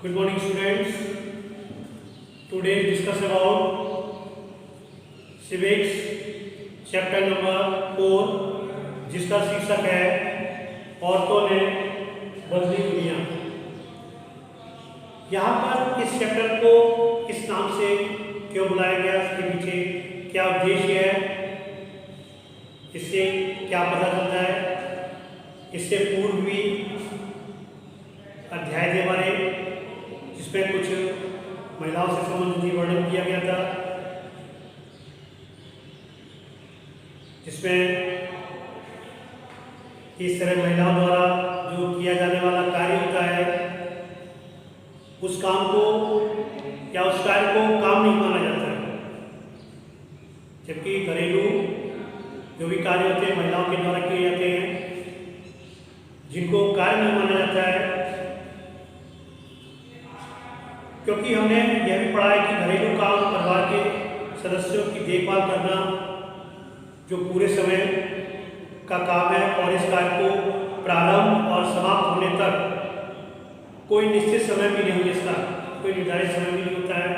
Good morning, students. Today discuss about civics chapter number 4 जिसका शीर्षक है औरतों ने बदली दुनिया। यहाँ पर इस चैप्टर को इस नाम से क्यों बुलाया गया, इसके पीछे क्या उद्देश्य है, इससे क्या पता चलता है। इससे पूर्व भी अध्याय थे हमारे जिसमें कुछ महिलाओं से संबंधित वर्णन किया गया था, जिसमें इस तरह महिलाओं द्वारा जो किया जाने वाला कार्य होता है उस काम को या उस कार्य को काम नहीं माना जाता है, जबकि घरेलू जो भी कार्य होते हैं महिलाओं के द्वारा किए जाते हैं जिनको कार्य नहीं माना जाता है, क्योंकि हमने यह भी पढ़ा है कि घरेलू काम परिवार के सदस्यों की देखभाल करना जो पूरे समय का काम है और इस कार्य को प्रारंभ और समाप्त होने तक कोई निश्चित समय भी नहीं, इसका कोई निर्धारित समय भी नहीं होता है,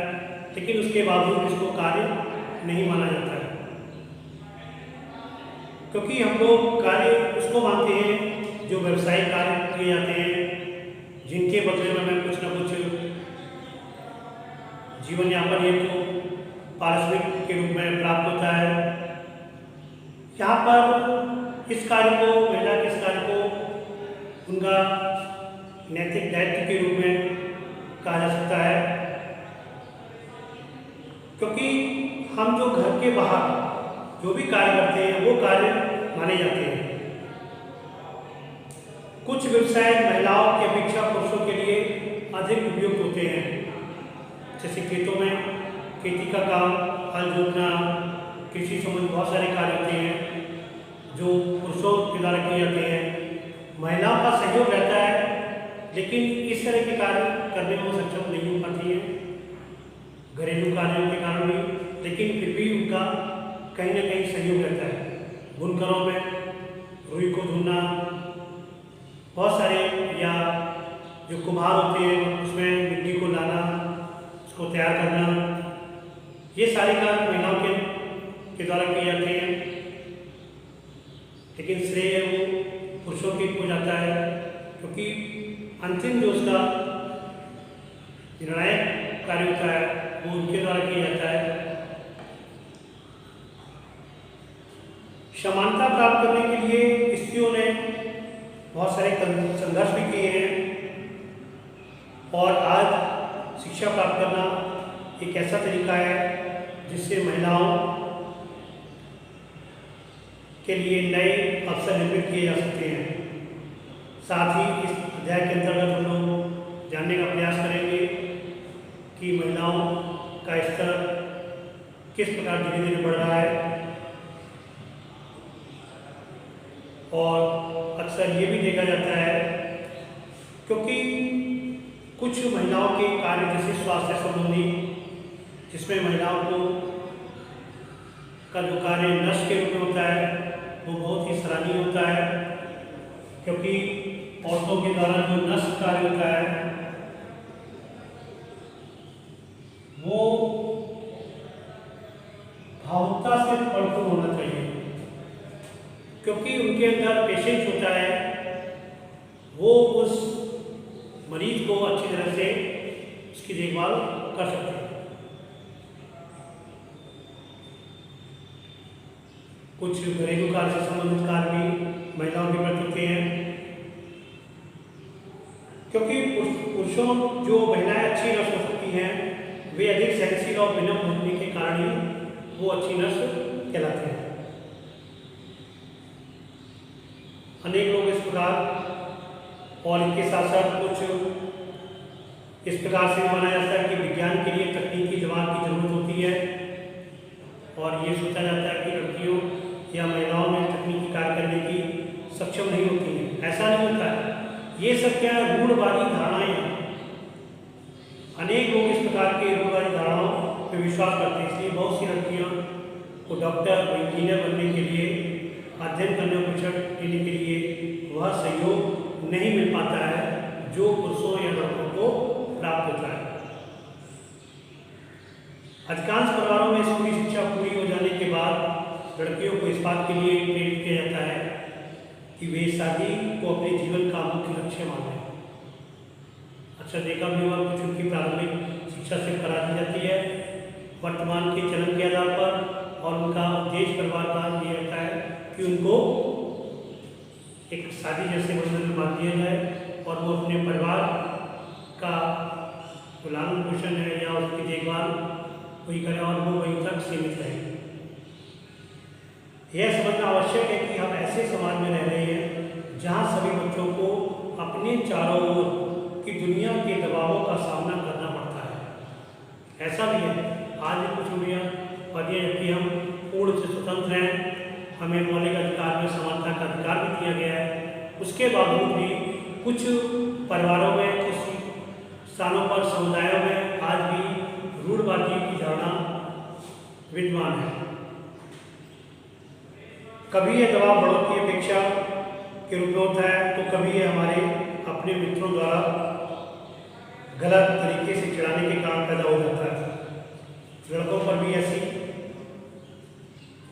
लेकिन उसके बावजूद इसको कार्य नहीं माना जाता है, क्योंकि हम लोग कार्य उसको मानते हैं जो व्यवसायिक कार्य किए जाते हैं जिनके बदले में हमें कुछ ना कुछ जीवन यापन हेतु पारिश्रमिक के रूप में प्राप्त होता है। यहाँ पर इस कार्य को, महिला के इस कार्य को उनका नैतिक दायित्व के रूप में कहा जा सकता है, क्योंकि हम जो घर के बाहर जो भी कार्य करते हैं वो कार्य माने जाते हैं। कुछ व्यवसाय महिलाओं की अपेक्षा पुरुषों के लिए अधिक उपयुक्त होते हैं, जैसे खेतों में खेती का काम, हल जोतना, कृषि संबंधी बहुत सारे कार्य होते हैं जो पुरुषों के द्वारा किए जाते हैं। महिलाओं का सहयोग रहता है, लेकिन इस तरह के कार्य करने में वो सक्षम नहीं हो पाती है घरेलू कार्यों के कारण भी, लेकिन फिर भी उनका कहीं ना कहीं सहयोग रहता है। बुनकरों में रुई को धुलना, बहुत सारे, या जो कुम्हार होते हैं उसमें मिट्टी को लाना, उसको तैयार करना, ये सारे कार्य महिलाओं के द्वारा किए जाते हैं, लेकिन श्रेय वो पुरुषों की हो जाता है, क्योंकि अंतिम जो उसका निर्णायक कार्य होता है वो उनके द्वारा किया जाता है। समानता प्राप्त करने के लिए स्त्रियों ने बहुत सारे संघर्ष भी किए हैं, और आज शिक्षा प्राप्त करना एक ऐसा तरीका है जिससे महिलाओं के लिए नए अवसर निर्मित किए जा सकते हैं। साथ ही इस अध्याय के अंतर्गत हम लोग जानने का प्रयास करेंगे कि महिलाओं का स्तर किस प्रकार धीरे धीरे बढ़ रहा है, और अक्सर ये भी देखा जाता है क्योंकि कुछ महिलाओं के कार्य जैसे स्वास्थ्य संबंधी, जिसमें महिलाओं को का जो कार्य नर्स के रूप में होता है वो बहुत ही सराहनीय होता है, क्योंकि औरतों के द्वारा जो नर्स कार्य होता है वो भावुकता से भरपूर होना चाहिए, क्योंकि उनके अंदर पेशेंस होता है, वो उस मरीज को अच्छी तरह से उसकी देखभाल कर सकते हैं। कुछ घरेलू कार्य से संबंधित कार्य भी महिलाओं के प्रति होते हैं, क्योंकि पुरुषों जो महिलाएं अच्छी नर्स हो सकती हैं वे अधिक सहनशील और विनम्र होने के कारण ही वो अच्छी नर्स कहलाते हैं। अनेक लोग इस प्रकार, और इनके साथ साथ कुछ इस प्रकार से माना जाता है कि विज्ञान के लिए तकनीकी जवाब की जरूरत होती है, और ये सोचा जाता है कि लड़कियों या महिलाओं में तकनीकी कार्य करने की सक्षम नहीं होती है। ऐसा नहीं होता है, ये सब क्या रूढ़वादी धारणाएं हैं। अनेक लोग इस प्रकार के रूढ़वादी धारणाओं पर विश्वास करते हैं, इसलिए बहुत सी लड़कियां को डॉक्टर और इंजीनियर बनने के लिए, अध्ययन करने और शिक्षण लेने के लिए वह सहयोग नहीं मिल पाता है जो पुरुषों या लड़कों को प्राप्त अधिकांश परिवारों में स्कूली शिक्षा पूरी हो जाने के बाद लड़कियों को इस बात के लिए प्रेरित किया जाता है कि वे शादी को अपने जीवन का मुख्य लक्ष्य मानें। अक्सर देखा भी होगा कुछ उनकी प्रारंभिक शिक्षा से करा दी जाती है वर्तमान के चलन के आधार पर, और उनका उद्देश्य परिवार का ये रहता है कि उनको एक शादी जैसे बंधन में बांध दिया जाए और वो अपने परिवार का लालन पोषण है या उसकी देखभाल वही करे और वो वहीं तक सीमित रहे। यह समझना आवश्यक है कि हम ऐसे समाज में रह रहे हैं जहाँ सभी बच्चों को अपने चारों ओर की दुनिया के दबावों का सामना करना पड़ता है। ऐसा भी है, आज भी कुछ दुनिया वादियाँ जबकि हम पूर्ण से स्वतंत्र हैं, हमें मौलिक अधिकार में समानता का अधिकार भी दिया गया है, उसके बावजूद भी कुछ परिवारों में, कुछ स्थानों पर, समुदायों में आज भी रूढ़वादी की धारणा विद्यमान है। कभी ये दबाव बड़ों की अपेक्षा के रूप में होता है तो कभी ये हमारे अपने मित्रों द्वारा गलत तरीके से चलाने के कारण पैदा हो जाता है। लड़कों पर भी ऐसी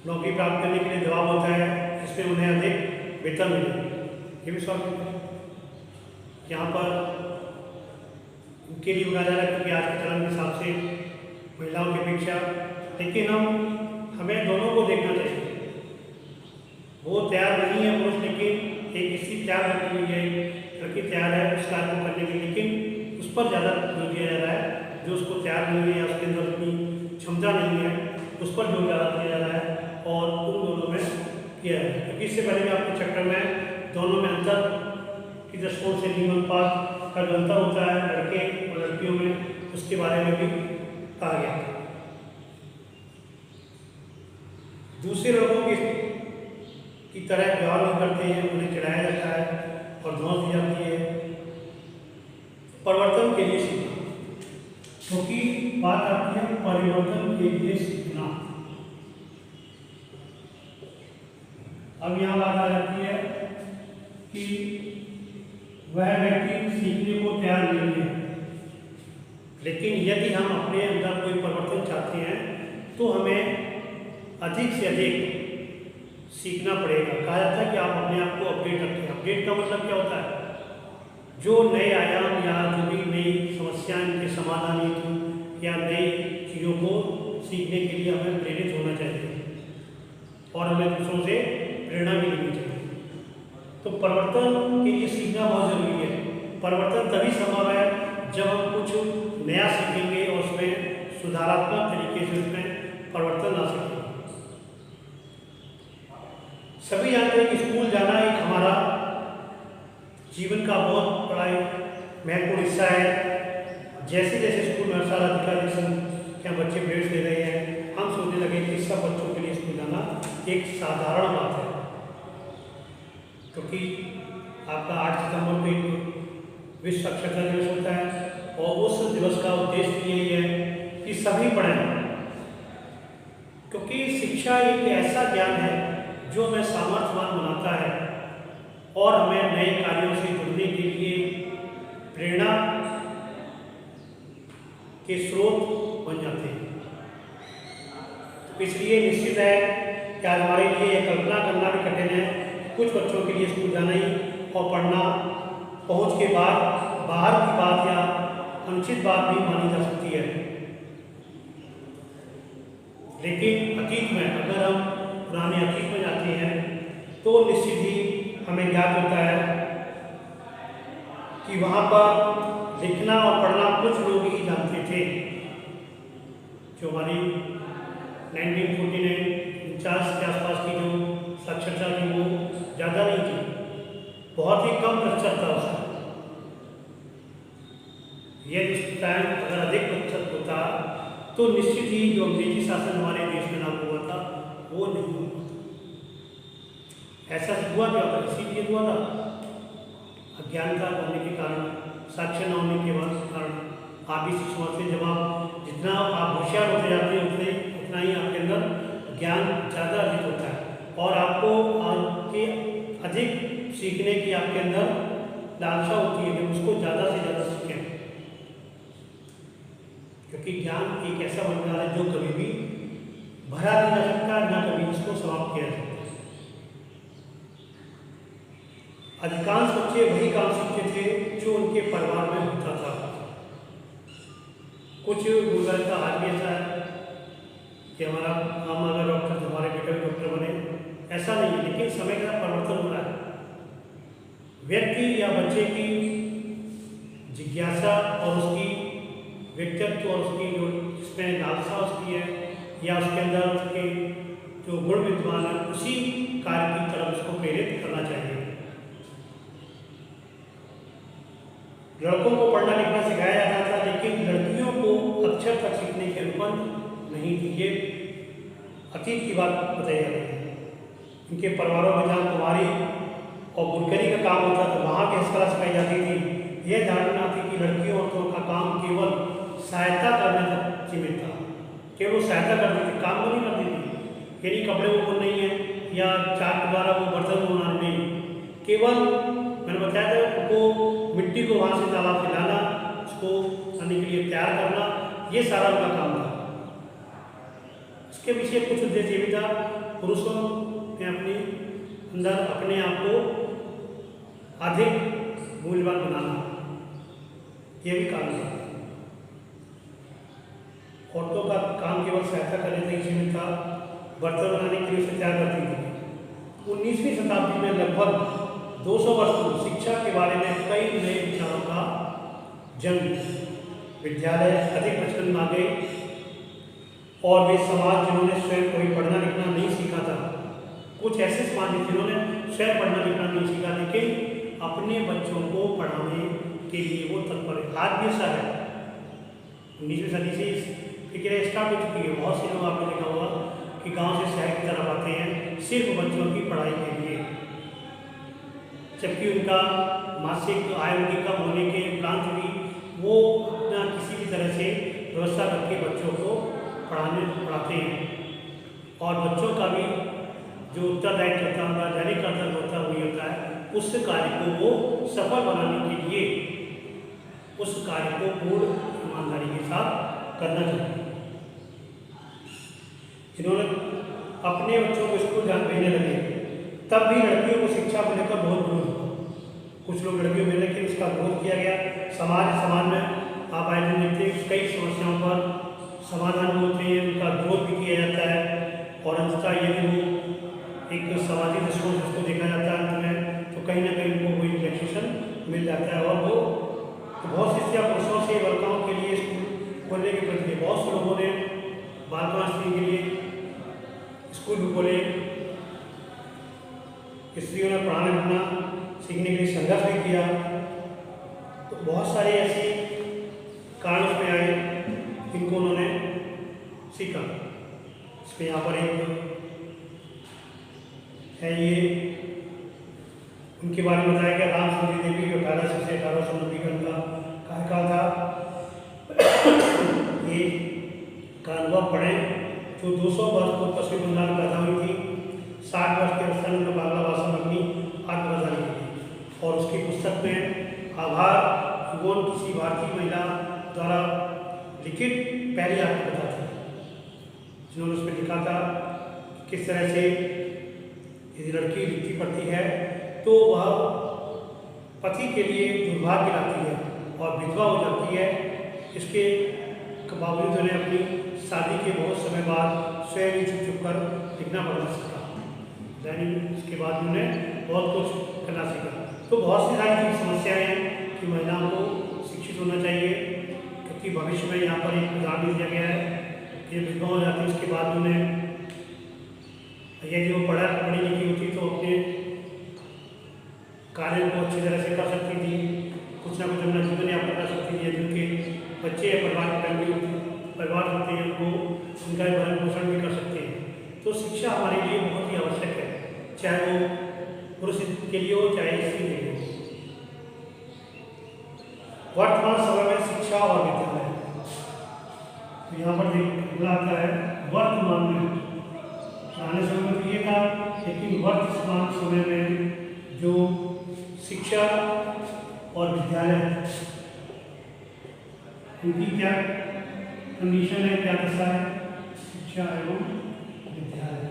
नौकरी प्राप्त करने के लिए दबाव होता है जिसमें उन्हें अधिक वेतन मिले, ये भी स्वाभाविक है। यहाँ पर उनके लिए उठाया जा रहा है क्योंकि आज के चलन के हिसाब से महिलाओं की अपेक्षा, लेकिन हमें दोनों को देखना चाहिए। वो तैयार नहीं है पुरुष, लेकिन एक स्थिति तैयार रखी हुई है, लड़की तैयार है उस कार्य को करने के लिए, लेकिन उस पर ज़्यादा जोर दिया जा रहा है। जो उसको तैयार नहीं है, उसके अंदर उतनी क्षमता नहीं है, उस पर जोर ज़्यादा दिया जा रहा है और उन दोनों में किया है। क्योंकि इससे पहले भी आपके चक्कर में दोनों में अंतर की दृष्टिकोण से लिंगानुपात का जो अंतर होता है लड़के और लड़कियों में, उसके बारे में भी कहा गया। दूसरे लोगों की तरह व्यवहार नहीं करते हैं, उन्हें चिढ़ाया जाता है और धौंस दी जाती है। परिवर्तन के लिए सीखना, क्योंकि बात आती है परिवर्तन के लिए सीखना। अब यहाँ बात आ जाती है कि वह व्यक्ति सीखने को तैयार नहीं है, लेकिन यदि हम अपने अंदर कोई परिवर्तन चाहते हैं तो हमें अधिक से अधिक सीखना पड़ेगा। कहा जाता है कि आप अपने आप को अपडेट रखें। अपडेट का मतलब क्या होता है? जो नए आयाम या जो भी नई समस्याएं के समाधान हेतु या नई चीज़ों को सीखने के लिए हमें प्रेरित होना चाहिए और हमें दूसरों से प्रेरणा भी लेनी चाहिए। तो परिवर्तन के लिए सीखना बहुत ज़रूरी है। परिवर्तन तभी संभव है जब हम कुछ नया सीखेंगे और उसमें सुधारात्मक तरीके से उसमें परिवर्तन ला सकेंगे। सभी जानते हैं कि स्कूल जाना एक हमारा जीवन का बहुत बड़ा महत्वपूर्ण हिस्सा है। जैसे जैसे स्कूल में हर साल अधिकाधिक संख्या बच्चे प्रवेश ले रहे हैं, हम सोचने लगे कि सब बच्चों के लिए स्कूल जाना एक साधारण बात है, क्योंकि आपका 8 सितंबर को एक विश्व साक्षरता दिवस होता है और उस दिवस का उद्देश्य यही है कि सभी पढ़ें, क्योंकि शिक्षा एक ऐसा ज्ञान है जो हमें सामर्थ्यवान बनाता है और हमें नए कार्यों से जुड़ने के लिए प्रेरणा के स्रोत बन जाते हैं। तो इसलिए निश्चित है कि आज हमारे लिए यह कल्पना करना भी कठिन है, कुछ बच्चों के लिए स्कूल जाना ही और पढ़ना पहुंच के बाद बाहर की बात या अनुचित बात भी मानी जा सकती है। लेकिन अतीत में अगर हम पुराने अतीत में जाते हैं तो निश्चित ही हमें ज्ञात होता है कि वहाँ पर लिखना और पढ़ना कुछ लोग ही जानते थे। जो हमारी 1949 के आसपास की जो साक्षरता थी वो ज़्यादा नहीं थी, बहुत ही कम प्रतिशत था उसका। यदि उस टाइम अगर अधिक प्रतिशत होता तो निश्चित ही जो अंग्रेजी शासन हमारे देश में लागू हुआ था वो नहीं हुआ। ऐसा हुआ क्या था? इसीलिए हुआ था अज्ञानता होने के कारण, साक्षर न होने के कारण। आप इस समाज से जब आप जितना आप होशियार होते जाते हैं उतना ही आपके अंदर ज्ञान ज़्यादा अधिक होता है और आपको आगे अधिक सीखने की आपके अंदर लालसा होती है कि उसको ज़्यादा से ज़्यादा सीखें। जबकि ज्ञान एक ऐसा भंडार है जो कभी भी भरा नहीं जा सकता, ना कभी इसको समाप्त किया जा सकता। अधिकांश बच्चे वही काम सीखते थे जो उनके परिवार में होता था। कुछ गुरुकुल का आज भी ऐसा है कि हमारा हम अगर डॉक्टर, हमारे बेटे भी डॉक्टर बने, ऐसा नहीं है, लेकिन समय का परिवर्तन हो रहा है। व्यक्ति या बच्चे की जिज्ञासा और उसकी व्यक्तित्व और उसकी जो जिसमें लालसा उसकी है या उसके अंदर उसके जो गुण विद्वान है, उसी कार्य की तरफ उसको प्रेरित करना चाहिए। लड़कों को पढ़ना लिखना सिखाया जाता था, लेकिन लड़कियों को अक्षर तक सीखने की अनुमति नहीं थी। ये अतीत की बात बताई जा रही है। इनके परिवारों में जहाँ कुमारी और बुनकरी का काम होता था, वहाँ भी हस्तकला सिखाई जाती थी। यह धारणा थी कि लड़कियों औरतों का काम केवल सहायता करने तक सीमित था, केवल सहायता करती थी, काम को नहीं करती थी। यानी कपड़े वो बुन नहीं है या चाक द्वारा वो बर्तन बनाना नहीं, केवल मैंने बताया था उनको मिट्टी को वहाँ से तालाब से लाना, उसको खाने के लिए तैयार करना, ये सारा उनका काम था। इसके पीछे कुछ उद्देश्य भी था, पुरुषों ने अपने अंदर अपने आप को अधिक मूल्यवान बनाना, ये भी काम था। औरतों का काम केवल सहायता करने तक सीमित था, बर्तन बनाने के लिए उसे तैयार करती थी। 19वीं शताब्दी में लगभग 200 वर्ष पूर्व शिक्षा के बारे में कई नए विचारों का जन्म, विद्यालय अधिक प्रचलन में आ गए और वे समाज जिन्होंने स्वयं कोई पढ़ना लिखना नहीं सीखा था, कुछ ऐसे समाज जिन्होंने स्वयं पढ़ना लिखना नहीं सीखा, लेकिन अपने बच्चों को पढ़ाने के लिए वो तत्पर है। आज भी ऐसा है, 19वीं सदी से प्रक्रिया स्टार्ट हो चुकी है। बहुत से लोग आपने देखा होगा कि गांव से शहर की तरफ आते हैं सिर्फ बच्चों की पढ़ाई के लिए, जबकि उनका मासिक आय उनकी कम होने के उपरांत भी वो अपना किसी भी तरह से व्यवस्था करके बच्चों को पढ़ाते हैं। और बच्चों का भी जो उत्तरदायित्व होता है, उनका दैनिक कर्तव्य होता है, वही होता है उस कार्य को वो सफल बनाने के लिए उस कार्य को पूर्ण ईमानदारी के साथ करना चाहिए। जिन्होंने अपने बच्चों को स्कूल जान भेजने लगे, तब भी लड़कियों को शिक्षा को लेकर बहुत विरोध हुआ। कुछ लोग लड़कियों में, लेकिन इसका विरोध किया गया। समाज में आप आए दिन देखते हैं कई समस्याओं पर समाधान होते हैं, उनका विरोध भी किया जाता है और अंततः यदि वो एक सामाजिक दृष्टिकोण से उसको देखा जाता है अंत में, तो कहीं ना कहीं उनको कोई रिलैक्सेशन मिल जाता है। और वो तो बहुत सी पुरुषों से बालिकाओं के लिए स्कूल खोलने के प्रति बहुत से लोगों ने बालिका के लिए स्कूल भी खोले, स्त्रियों ने पढ़ाना लिखना सीखने के लिए संघर्ष भी किया। तो बहुत सारे ऐसे कारण उसमें आए जिनको उन्होंने सीखा। इसमें यहाँ पर एक है, ये उनके बारे में बताया गया। राम सुंदरी देवी 1800 से 1890 का उनका कार्यकाल था। ये का अनुभव पढ़े जो 200 वर्ष पूर्व पश्चिम बंगाल में पैदा हुई थी। 60 वर्ष के अवस्था में बांग्ला भाषा में अपनी आत्मकथा लिखी थी और उसकी पुस्तक में आभार युगोन किसी भारतीय महिला द्वारा लिखित पहली आत्मकथा थी, जिन्होंने उसमें लिखा था किस तरह से यदि लड़की लिखती पढ़ती है तो वह पति के लिए दुर्भाग्य लाती है और विधवा हो जाती है। इसके बावजूद उन्हें अपनी शादी के बहुत समय बाद स्वयं ही छुप कर लिखना पड़ना सीखा। इसके बाद उन्होंने बहुत कुछ करना सीखा। तो बहुत सी सारी समस्याएं हैं कि महिलाओं को शिक्षित होना चाहिए, क्योंकि भविष्य में यहाँ पर एक उदाहरण दिया गया है कि विधवा हो जाती है उसके बाद उन्हें यदि वो पढ़ी लिखी होती तो अपने कार्य को अच्छी तरह से कर सकती थी, कुछ ना कुछ अपना जीवन यापन कर सकती थी। यदि उनके बच्चे या परिवार होते हैं उनको उनका भरण पोषण भी कर सकते हैं। तो शिक्षा हमारे लिए बहुत ही आवश्यक है, चाहे वो पुरुष के लिए हो चाहे स्त्री के लिए हो। वर्तमान समय में शिक्षा और विद्यालय, तो यहाँ पर देखना आता है वर्तमान में। पुराने समय में तो ये था, लेकिन वर्तमान समय में जो शिक्षा और विद्यालय उनकी क्या कंडीशन है, क्या दशा है? शिक्षा एवं विद्यालय।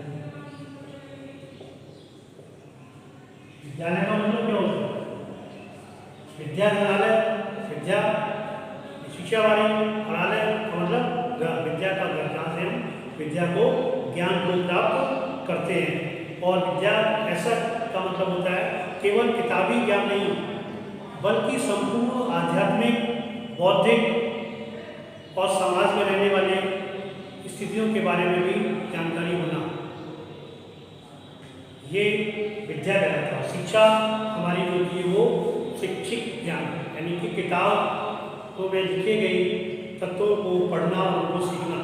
विद्यालय का मतलब क्या होता है? विद्यालय, विद्या शिक्षा वाली, अनालय का मतलब घर, विद्या का घर, जहाँ से हम विद्या को, ज्ञान को प्राप्त करते हैं। और विद्या ऐसा का मतलब होता है केवल किताबी ज्ञान नहीं, बल्कि संपूर्ण आध्यात्मिक, बौद्धिक और समाज में रहने वाले स्थितियों के बारे में भी जानकारी होना, ये विद्या कहलाता है। शिक्षा हमारी जो होती है वो शिक्षित ज्ञान, यानी कि किताब में लिखे गई तत्वों को पढ़ना और उनको सीखना।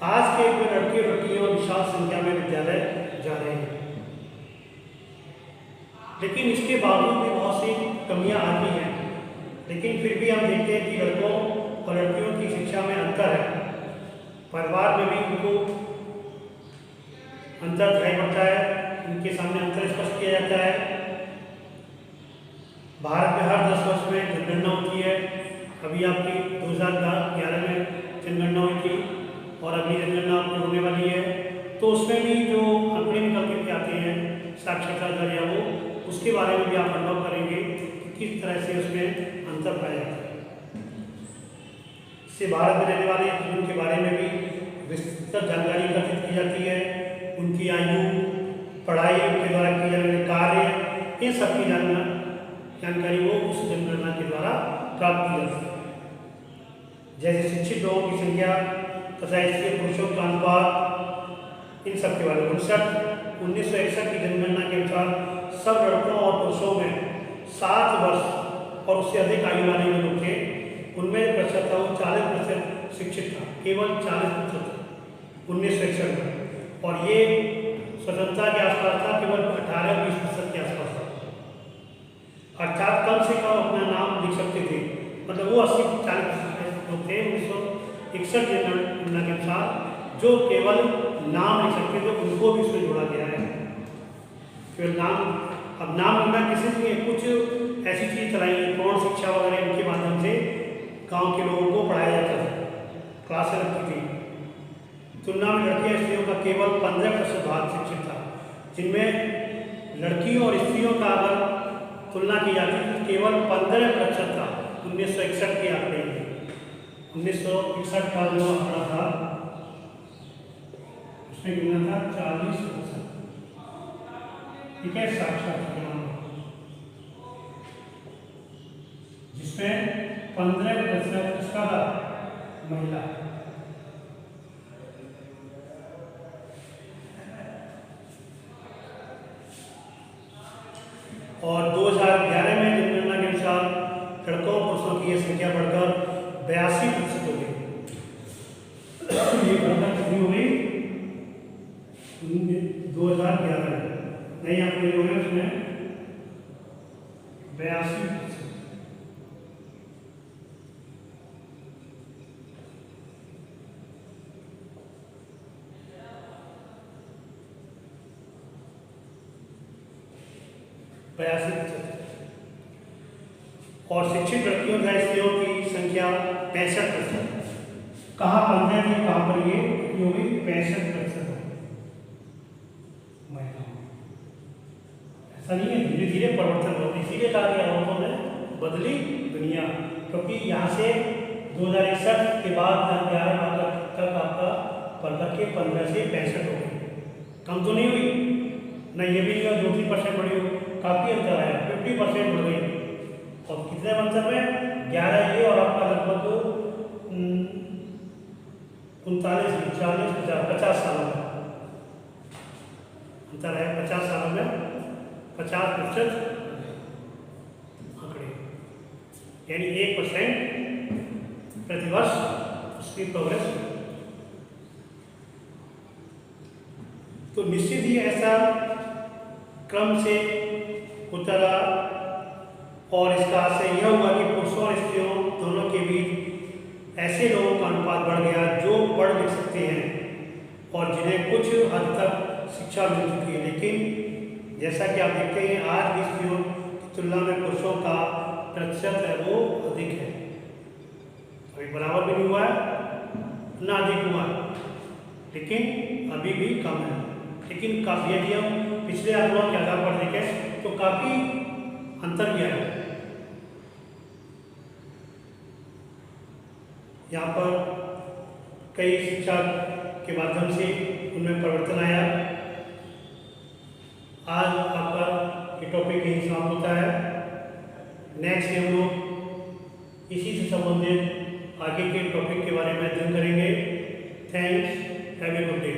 आज के युग में लड़के लड़कियां विशाल संख्या में विद्यालय जा रहे हैं, लेकिन इसके बावजूद भी बहुत सी कमियां आती हैं। लेकिन फिर भी हम देखते हैं कि लड़कों और लड़कियों की शिक्षा में अंतर है। परिवार में भी उनको अंतर दिखाई पड़ता है, उनके सामने अंतर स्पष्ट किया जाता है। भारत में हर 10 वर्ष में जनगणना होती है। अभी आपकी 2011 में जनगणना हुई थी और अगली जनगणना आपको होने वाली है। तो उसमें भी जो आंकड़े निकल के आते हैं साक्षरता दर या वो, उसके बारे में भी आप अनुभव करेंगे कि किस तरह से उसमें अंतर पाया जाता है। इससे भारत में रहने वाले जीवन के बारे में भी विस्तृत जानकारी एकत्रित की जाती है। उनकी आयु, पढ़ाई, उनके द्वारा किए जाने वाले कार्य, इन सब की जानकारी वो उस जनगणना के द्वारा प्राप्त की जाती है। जैसे शिक्षित लोगों की संख्या तथा स्त्री पुरुषों का अनुपात, इन सब के बारे में 1961 की जनगणना के अनुसार सब लड़कों और पुरुषों में 7 वर्ष और उससे अधिक आयु वाले जो लोग थे, उनमें प्रतिशत था वो 40% शिक्षित था, केवल 40% 1961 में। और ये स्वतंत्रता के आसपास था, केवल 18-20% के आसपास था। अर्थात कम से कम अपना नाम लिख सकते थे, मतलब वो 80-40% लोग थे 1961 जनगणना के अनुसार जो केवल नाम लिख सकते थे, उनको भी इसमें जोड़ा गया है। केवल नाम, अब नाम लिखना किसी ने कुछ ऐसी चीज़ चलाई, प्रौढ़ शिक्षा वगैरह, इनके माध्यम से गांव के लोगों को पढ़ाया जाता था, क्लासें लगती थी। तुलना में लड़कियां स्त्रियों का केवल 15% भाग शिक्षित था, जिनमें लड़कियों और स्त्रियों का अगर तुलना की जाती तो केवल 15% था 1961 के आंकड़े में। 1961 का जो आंकड़ा था उसमें कितना था? 40%। ठीक है, साक्षरता, जिसमें 15% उसका था महिला। और 2011 में जनगणना के अनुसार लड़कों और पुरुषों की यह संख्या बढ़कर 82% हो गई। ये बढ़कर कितनी हो गई? 2011 में नई आंकड़े जो है उसमें 82%। और शिक्षित लड़कियों तथा स्त्रियों की संख्या 65%। कहाँ 15 थी, कहाँ पर ये हो गई 65%। ऐसा नहीं है, धीरे धीरे परिवर्तन होती, इसीलिए कहा गया औरतों में बदली दुनिया। क्योंकि यहाँ से 2061 के बाद 11 तक आपका बढ़कर के 15 से 65 हो गई। कम तो नहीं हुई ना, ये भी नहीं 2-3% बढ़ी हो, काफ़ी अंतर आया, 50% बढ़ गई। और कितने अंतर में? 11 ये और आपका लगभग 39, 40, 50 सालों में अंतर है। 50 सालों में 50% आंकड़े, यानी 1% प्रतिवर्ष उसकी प्रोग्रेस। तो निश्चित ही ऐसा क्रम से होता रहा और इसका असर यह हुआ कि पुरुषों और स्त्रियों दोनों के बीच ऐसे लोगों का अनुपात बढ़ गया जो पढ़ लिख सकते हैं और जिन्हें कुछ हद तक शिक्षा मिल चुकी है। लेकिन जैसा कि आप देखते हैं आज भी स्त्रियों की तुलना में पुरुषों का प्रतिशत है वो अधिक है। अभी बराबर भी नहीं हुआ है ना अधिक हुआ है, लेकिन अभी भी कम है। लेकिन काफ़ी, यदि हम पिछले आंकड़ों के आधार पर देखें तो काफ़ी अंतर भी है। यहाँ पर कई शिक्षा के माध्यम से उनमें परिवर्तन आया। आज आपका ये टॉपिक यही समाप्त होता है। नेक्स्ट हम लोग इसी से संबंधित आगे के टॉपिक के बारे में अध्ययन करेंगे। Thanks, have a good day.